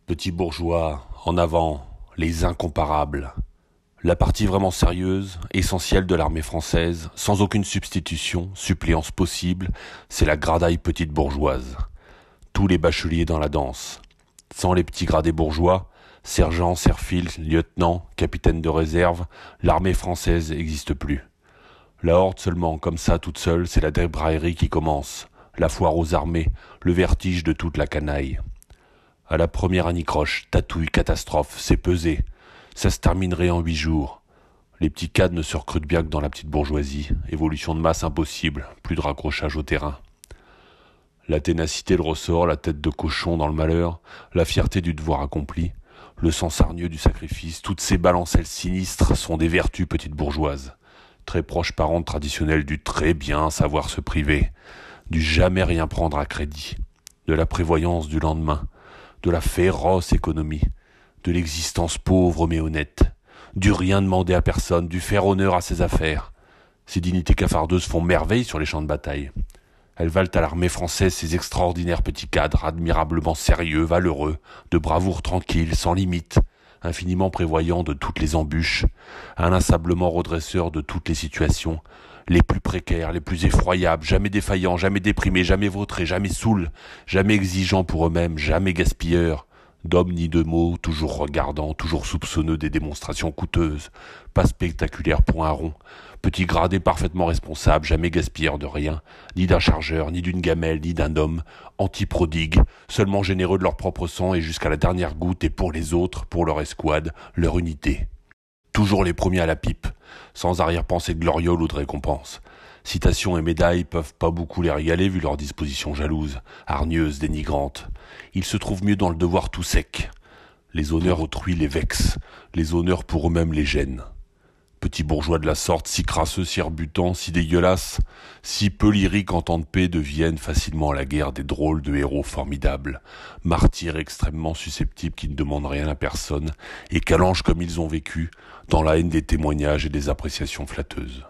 Petits bourgeois, en avant, les incomparables. La partie vraiment sérieuse, essentielle de l'armée française, sans aucune substitution, suppléance possible, c'est la gradaille petite bourgeoise. Tous les bacheliers dans la danse. Sans les petits gradés bourgeois, sergent, serfil, lieutenant, capitaine de réserve, l'armée française n'existe plus. La horde seulement, comme ça, toute seule, c'est la débraillerie qui commence. La foire aux armées, le vertige de toute la canaille. À la première anicroche, tatouille, catastrophe, c'est pesé. Ça se terminerait en 8 jours. Les petits cadres ne se recrutent bien que dans la petite bourgeoisie. Évolution de masse impossible, plus de raccrochage au terrain. La ténacité le ressort, la tête de cochon dans le malheur, la fierté du devoir accompli, le sang sarnieux du sacrifice, toutes ces balancelles sinistres sont des vertus petites bourgeoises. Très proches parentes traditionnelles du très bien savoir se priver, du jamais rien prendre à crédit, de la prévoyance du lendemain, de la féroce économie, de l'existence pauvre mais honnête, du rien demander à personne, du faire honneur à ses affaires. Ces dignités cafardeuses font merveille sur les champs de bataille. Elles valent à l'armée française ces extraordinaires petits cadres, admirablement sérieux, valeureux, de bravoure tranquille, sans limite, infiniment prévoyants de toutes les embûches, inlassablement redresseurs de toutes les situations, les plus précaires, les plus effroyables, jamais défaillants, jamais déprimés, jamais vautrés, jamais saouls, jamais exigeants pour eux-mêmes, jamais gaspilleurs, d'hommes ni de mots, toujours regardants, toujours soupçonneux des démonstrations coûteuses, pas spectaculaires pour un rond, petits gradés parfaitement responsables, jamais gaspilleurs de rien, ni d'un chargeur, ni d'une gamelle, ni d'un homme, anti-prodigues, seulement généreux de leur propre sang et jusqu'à la dernière goutte et pour les autres, pour leur escouade, leur unité. Toujours les premiers à la pipe, sans arrière-pensée de gloriole ou de récompense. Citations et médailles peuvent pas beaucoup les régaler vu leur disposition jalouse, hargneuse, dénigrante. Ils se trouvent mieux dans le devoir tout sec. Les honneurs autrui les vexent, les honneurs pour eux-mêmes les gênent. Petits bourgeois de la sorte, si crasseux, si rebutants, si dégueulasses, si peu lyriques en temps de paix deviennent facilement à la guerre des drôles de héros formidables, martyrs extrêmement susceptibles qui ne demandent rien à personne et qu'allongent comme ils ont vécu dans la haine des témoignages et des appréciations flatteuses.